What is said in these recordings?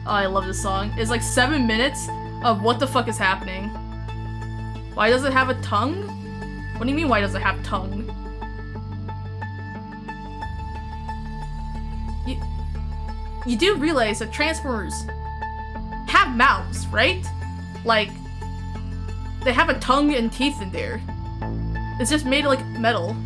Oh, I love this song. It's like 7 minutes of what the fuck is happening. Why does it have a tongue? What do you mean, why does it have tongue? You do realize that Transformers have mouths, right? Like, they have a tongue and teeth in there. It's just made of, like, metal.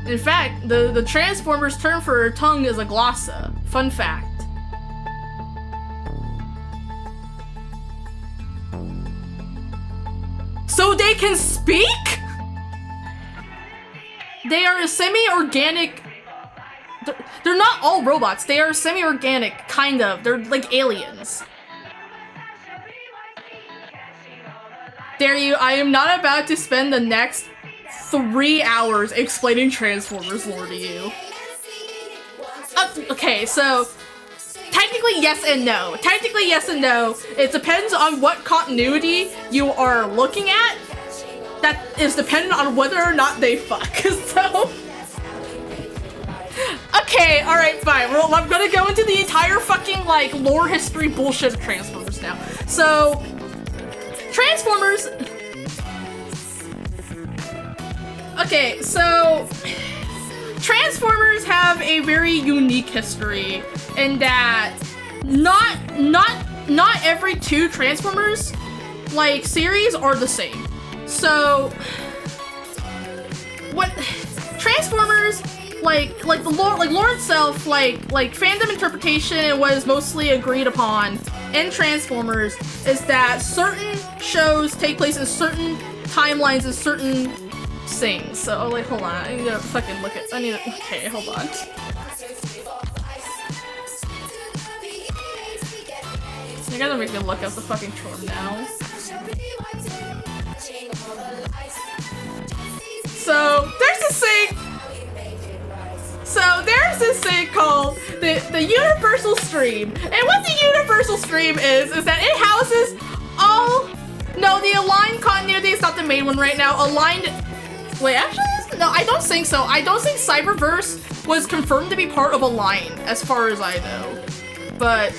In fact, the Transformers term for a tongue is a glossa. Fun fact. So they can speak? They are a semi-organic... They're not all robots. They are semi-organic, kind of. They're like aliens. Dare you, I am not about to spend the next 3 hours explaining Transformers lore to you. Okay, so technically yes and no. Technically yes and no. It depends on what continuity you are looking at. That is dependent on whether or not they fuck. So okay, alright, fine. Well, I'm gonna go into the entire fucking like lore history bullshit of Transformers now. So Transformers. Okay, so Transformers have a very unique history in that not every 2 Transformers like series are the same. So what Transformers like the lore itself, like fandom interpretation and what is mostly agreed upon in Transformers is that certain shows take place in certain timelines and certain things. So, oh, like, hold on. I need to fucking look at. Okay, hold on. You gotta make me look up the fucking trope now. So, there's this thing. So, there's this thing called the Universal Stream. And what the Universal Stream is that it houses all. No, the Aligned continuity is not the main one right now. Aligned. Wait, actually, no, I don't think so. I don't think Cyberverse was confirmed to be part of Align, as far as I know. But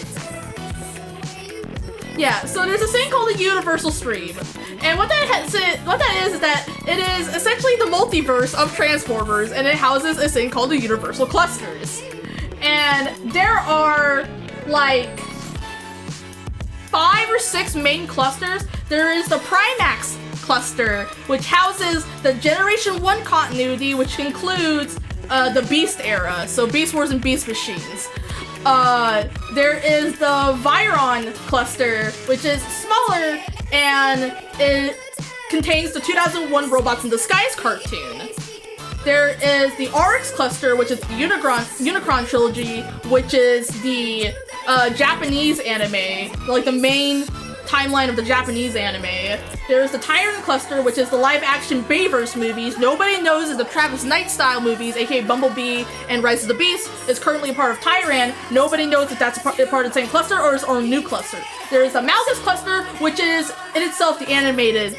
yeah, so there's a thing called the Universal Stream, and what that is that it is essentially the multiverse of Transformers, and it houses a thing called the Universal Clusters. And there are like 5 or 6 main clusters. There is the Primax cluster, which houses the Generation 1 continuity, which includes the Beast era, so Beast Wars and Beast Machines. There is the Viron cluster, which is smaller, and it contains the 2001 Robots in Disguise cartoon. There is the RX cluster, which is the Unicron trilogy, which is the Japanese anime, like the main timeline of the Japanese anime. There's the Tyrant cluster, which is the live-action Bayverse movies. Nobody knows is the Travis Knight style movies, aka Bumblebee and Rise of the Beast, is currently a part of Tyrant. Nobody knows if that's a part of the same cluster or is a new cluster. There's the Malgus cluster, which is in itself the animated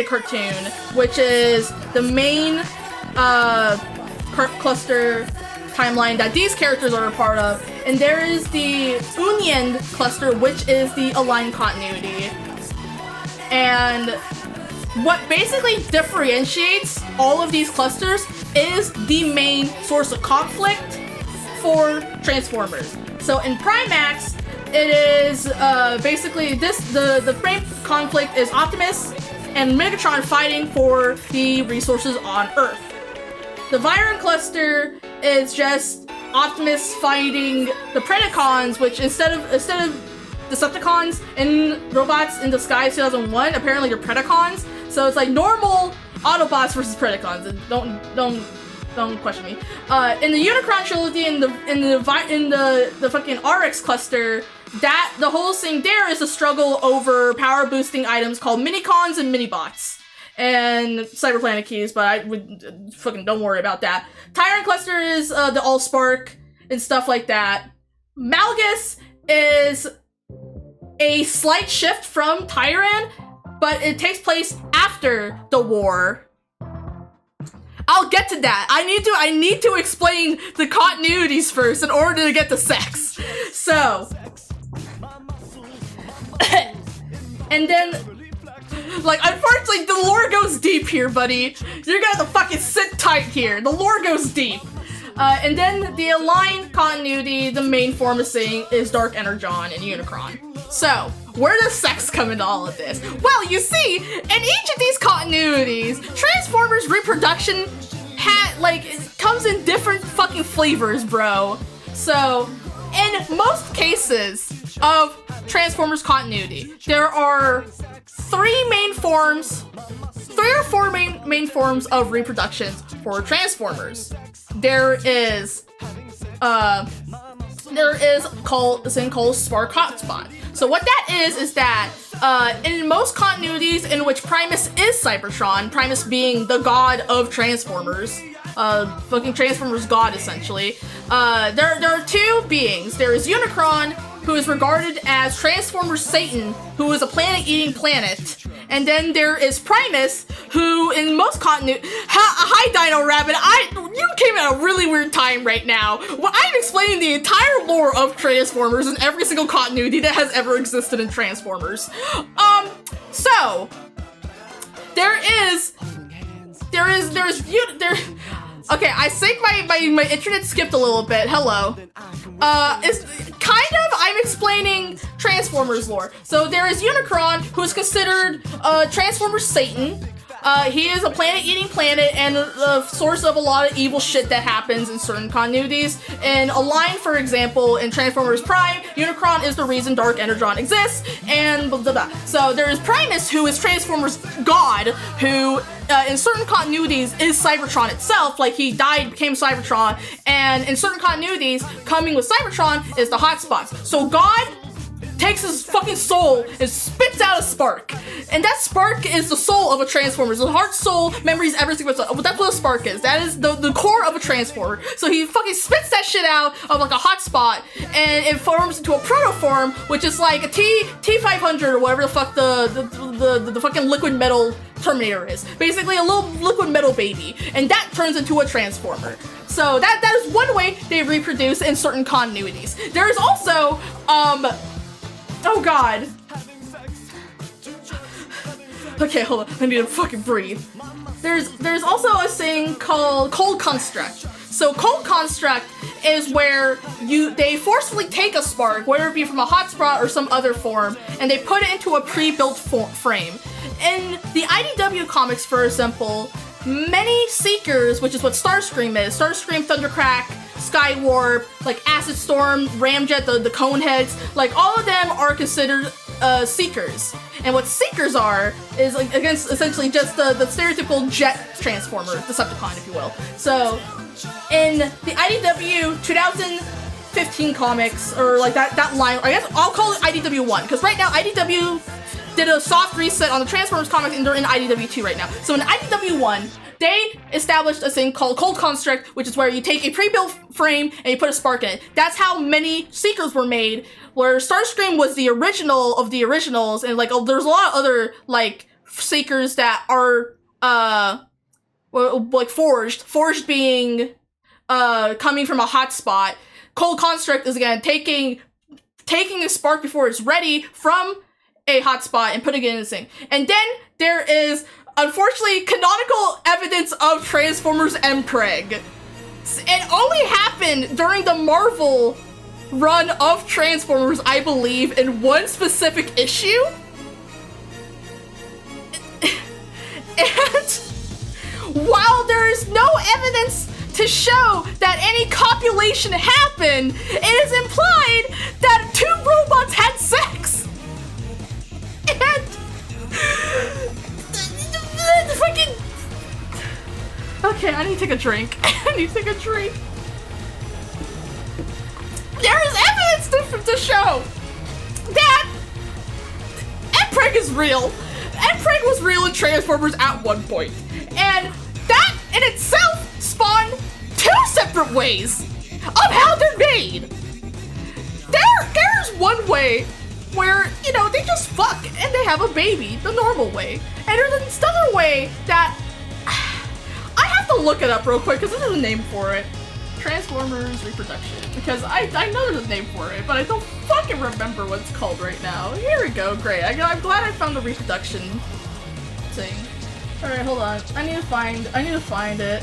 cartoon, which is the main cluster timeline that these characters are a part of. And there is the Union cluster, which is the Aligned continuity. And what basically differentiates all of these clusters is the main source of conflict for Transformers. So in Primax, it is basically the main conflict is Optimus and Megatron fighting for the resources on Earth. The Viron cluster is just Optimus fighting the Predacons, which instead of Decepticons in Robots in Disguise 2001, apparently they're Predacons. So it's like normal Autobots versus Predacons. And don't question me. In the Unicron trilogy, in the fucking RX cluster, that the whole thing there is a struggle over power boosting items called Minicons and Minibots. And Cyberplanet keys, but I would fucking don't worry about that. Tyrant cluster is the Allspark and stuff like that. Malgus is a slight shift from Tyrant, but it takes place after the war. I'll get to that. I need to explain the continuities first in order to get to sex. So, and then, like, unfortunately, the lore goes deep here, buddy. You're gonna have to fucking sit tight here. The lore goes deep. And then the aligned continuity, the main form of saying is Dark Energon and Unicron. So, where does sex come into all of this? Well, you see, in each of these continuities, Transformers reproduction comes in different fucking flavors, bro. So, in most cases of Transformers continuity, there are three or four main forms of reproduction for Transformers. There is this thing called Spark Hotspot. So what that is that in most continuities in which Primus is Cybertron, Primus being the god of Transformers, fucking Transformers god essentially, there are two beings. There is Unicron, who is regarded as Transformers Satan, who is a planet-eating planet. And then there is Primus, who in most continuity... Hi, Dino Rabbit. You came at a really weird time right now. Well, I'm explaining the entire lore of Transformers in every single continuity that has ever existed in Transformers. So... Okay, I think my internet skipped a little bit. Hello. I'm explaining Transformers lore. So there is Unicron, who is considered Transformers Satan. He is a planet-eating planet and the source of a lot of evil shit that happens in certain continuities. In Align, for example, in Transformers Prime, Unicron is the reason Dark Energon exists, and blah, blah, blah. So there is Primus, who is Transformers God, who in certain continuities is Cybertron itself, like he died, became Cybertron, and in certain continuities, coming with Cybertron is the hotspots. So God takes his fucking soul and spits out a spark. And that spark is the soul of a Transformer. The heart, soul, memories, everything. That's what a spark is. That is the core of a Transformer. So he fucking spits that shit out of like a hotspot, and it forms into a protoform, which is like a T500 or whatever the fuck the fucking liquid metal Terminator is. Basically a little liquid metal baby. And that turns into a Transformer. So that is one way they reproduce in certain continuities. There is also, oh god. Okay, hold on. I need to fucking breathe. There's also a thing called cold construct. So cold construct is where they forcefully take a spark, whether it be from a hotspot or some other form, and they put it into a pre-built frame. In the IDW comics, for example, many Seekers, which is what Starscream is, Starscream, Thundercrack, Skywarp, like Acid Storm, Ramjet, the Coneheads, like all of them are considered Seekers. And what Seekers are is like against essentially just the stereotypical jet transformer, Decepticon, if you will. So in the IDW 2015 comics, or like that line, I guess I'll call it IDW 1, because right now IDW did a soft reset on the Transformers comics and they're in IDW 2 right now. So in IDW 1, they established a thing called Cold Construct, which is where you take a pre-built frame and you put a spark in it. That's how many Seekers were made, where Starscream was the original of the originals, and like there's a lot of other like Seekers that are like forged being coming from a hotspot. Cold Construct is again taking a spark before it's ready from a hotspot and putting it in the thing. And then there is, unfortunately, canonical evidence of Transformers Mpreg. It only happened during the Marvel run of Transformers, I believe, in one specific issue. And while there is no evidence to show that any copulation happened, it is implied that two robots had sex. And the fucking... Okay, I need to take a drink. I need to take a drink. There is evidence to show that Mpreg is real. Mpreg was real in Transformers at one point. And that in itself spawned two separate ways of how they're made. There's one way where, you know, they just fuck and they have a baby, the normal way. And there's another way that I have have to look it up real quick because there's a name for it. Transformers reproduction. Because I know there's a name for it, but I don't fucking remember what it's called right now. Here we go, great. I'm glad I found the reproduction thing. Alright, hold on. I need to find it.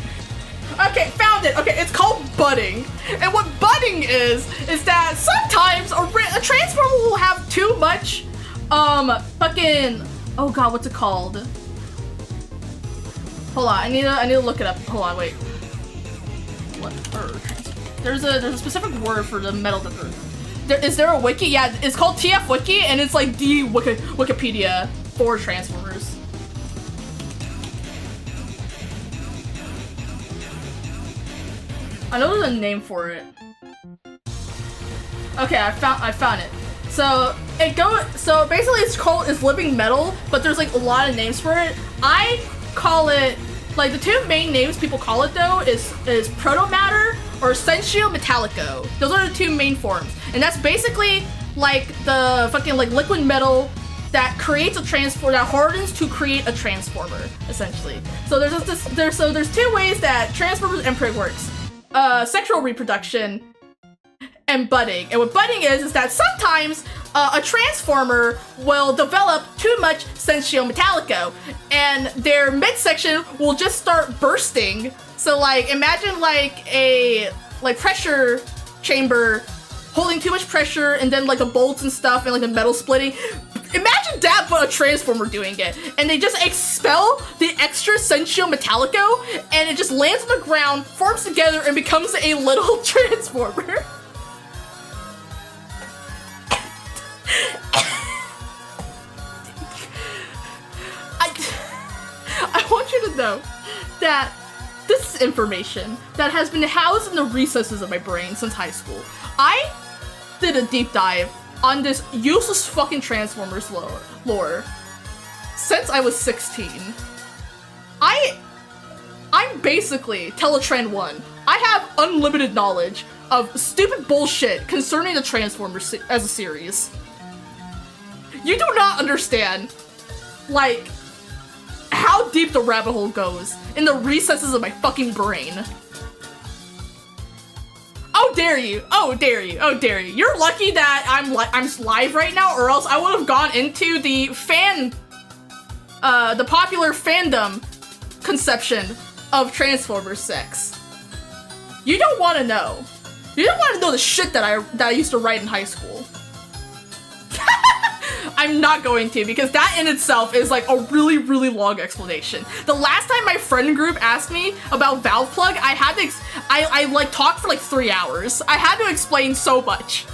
Okay, found it! Okay, it's called budding. And what budding is that sometimes a transformer will have too much, fucking, oh god, what's it called? Hold on, I need to look it up. Hold on, wait. What? There's a specific word for the metal differ. Is there a wiki? Yeah, it's called TF Wiki, and it's like the Wikipedia for Transformers. I know there's a name for it. Okay, I found it. So basically it's living metal, but there's like a lot of names for it. I call it, like, the two main names people call it though is proto-matter or sensio metallico. Those are the two main forms. And that's basically like the fucking like liquid metal that creates a transformer, that hardens to create a transformer, essentially. So there's two ways that Transformers Impreg works. Sexual reproduction and budding. And what budding is that sometimes a transformer will develop too much sensio metallico, and their midsection will just start bursting. So like imagine like a pressure chamber holding too much pressure, and then like the bolts and stuff and like the metal splitting. Imagine that, but a transformer doing it, and they just expel the extra sensio metallico, and it just lands on the ground, forms together, and becomes a little transformer. I want you to know that this is information that has been housed in the recesses of my brain since high school. I did a deep dive on this useless fucking Transformers lore since I was 16. I'm basically Teletrend 1. I have unlimited knowledge of stupid bullshit concerning the Transformers as a series. You do not understand, like, how deep the rabbit hole goes in the recesses of my fucking brain. Oh dare you! Oh dare you! Oh dare you! You're lucky that I'm live right now, or else I would have gone into the popular fandom conception of Transformers sex. You don't want to know. You don't want to know the shit that I used to write in high school. I'm not going to, because that in itself is like a really, really long explanation. The last time my friend group asked me about valve plug, I had to, I like talked for like 3 hours. I had to explain so much,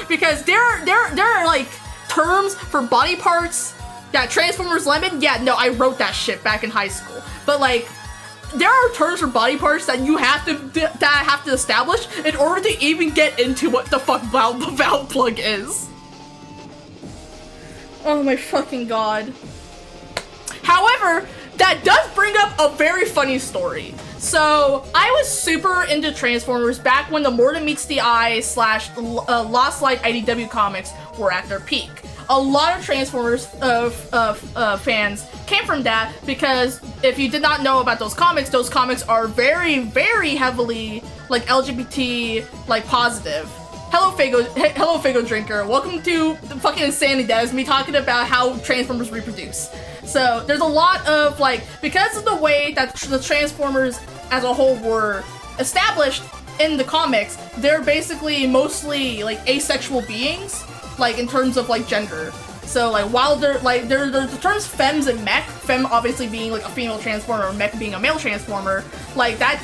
because there are like terms for body parts. Yeah, Transformers Lemon. Yeah, no, I wrote that shit back in high school. But like, there are terms for body parts that you have to establish in order to even get into what the fuck the valve plug is. Oh my fucking god. However, that does bring up a very funny story. So, I was super into Transformers back when the Mordor Meets the Eye / Lost Light IDW comics were at their peak. A lot of Transformers fans came from that, because if you did not know about those comics are very, very heavily like LGBT like positive. Hello Fago Drinker. Welcome to the fucking insanity that is me talking about how Transformers reproduce. So there's a lot of like, because of the way that the Transformers as a whole were established in the comics, they're basically mostly like asexual beings, like in terms of like gender. So like while there's the terms femmes and mech, femme obviously being like a female transformer, or mech being a male transformer, like that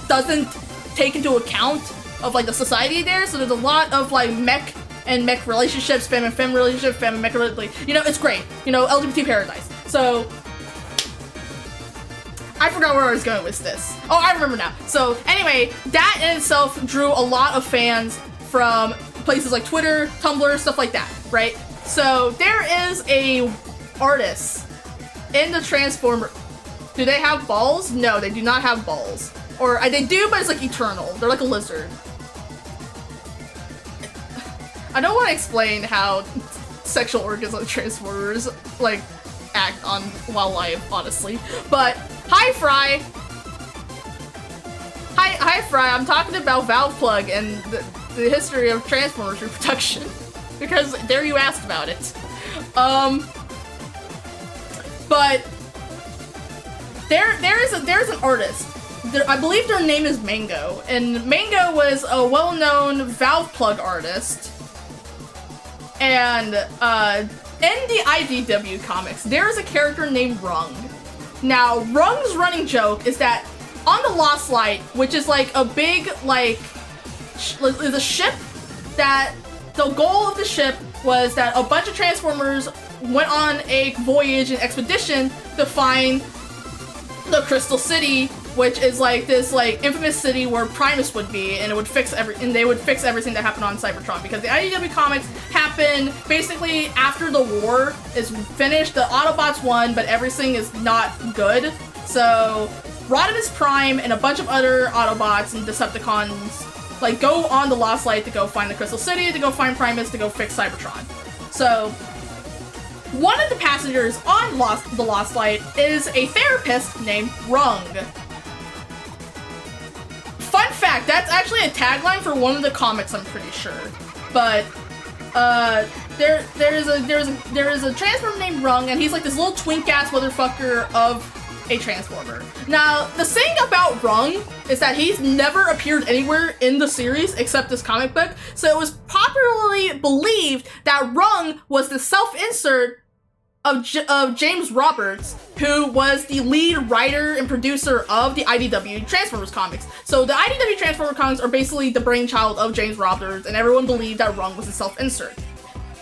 doesn't take into account of like the society there. So there's a lot of like mech and mech relationships, femme and femme relationships, femme and mech relationships. You know, it's great. You know, LGBT paradise. So I forgot where I was going with this. Oh, I remember now. So anyway, that in itself drew a lot of fans from places like Twitter, Tumblr, stuff like that, right? So there is a artist in the Transformer. Do they have balls? No, they do not have balls. Or they do, but it's like eternal. They're like a lizard. I don't want to explain how sexual organs of Transformers like act on while live, honestly. But hi, Fry. hi, Fry. I'm talking about Valve Plug and the history of Transformers reproduction. Because there you asked about it. But there's an artist. I believe their name is Mango, and Mango was a well-known Valve Plug artist. And in the IDW comics, there is a character named Rung. Now, Rung's running joke is that on the Lost Light, which is like a big, like, is a ship that the goal of the ship was that a bunch of Transformers went on a voyage and expedition to find the Crystal City, which is like this like infamous city where Primus would be, and it would fix they would fix everything that happened on Cybertron, because the IDW comics happened basically after the war is finished. The Autobots won, but everything is not good. So Rodimus Prime and a bunch of other Autobots and Decepticons like go on the Lost Light to go find the Crystal City, to go find Primus, to go fix Cybertron. So one of the passengers on the Lost Light is a therapist named Rung. Fun fact, that's actually a tagline for one of the comics, I'm pretty sure. But there is a Transformer named Rung, and he's like this little twink ass motherfucker of a Transformer. Now, the thing about Rung is that he's never appeared anywhere in the series except this comic book, so it was popularly believed that Rung was the self-insert of James Roberts, who was the lead writer and producer of the IDW Transformers comics. So the IDW Transformers comics are basically the brainchild of James Roberts, and everyone believed that Rung was a self-insert.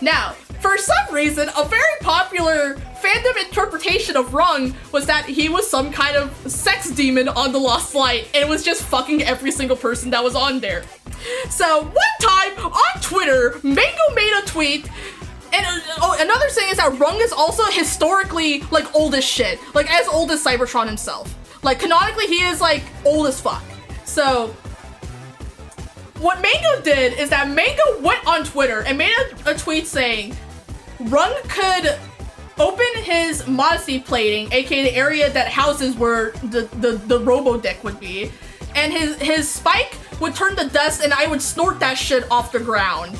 Now, for some reason, a very popular fandom interpretation of Rung was that he was some kind of sex demon on the Lost Light and was just fucking every single person that was on there. So one time on Twitter, Mango made a tweet. And another thing is that Rung is also historically, like, old as shit. Like, as old as Cybertron himself. Like, canonically, he is, like, old as fuck. So, what Mango did is that Mango went on Twitter and made a tweet saying Rung could open his modesty plating, aka the area that houses where the robo-dick would be, and his spike would turn to dust and I would snort that shit off the ground.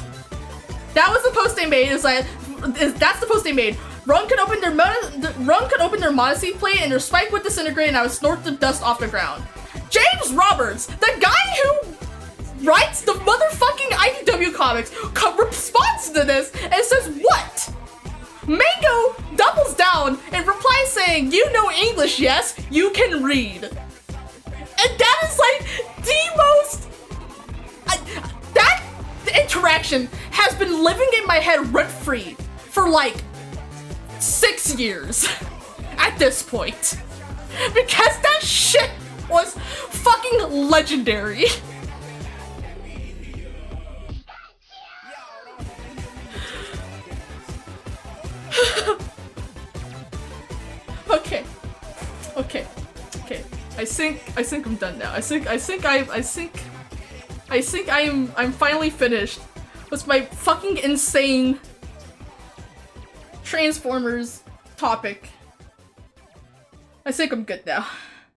That was the post they made. That's the post they made. Rung could open their modesty plate and their spike would disintegrate and I would snort the dust off the ground. James Roberts, the guy who writes the motherfucking IDW comics, responds to this and says what? Mango doubles down and replies saying, "You know English, yes? You can read." And that is like the most... that interaction has been living in my head rent-free for like 6 years at this point. Because that shit was fucking legendary. Okay. I think I'm done now. I think I'm finally finished with my fucking insane Transformers topic. I think I'm good now.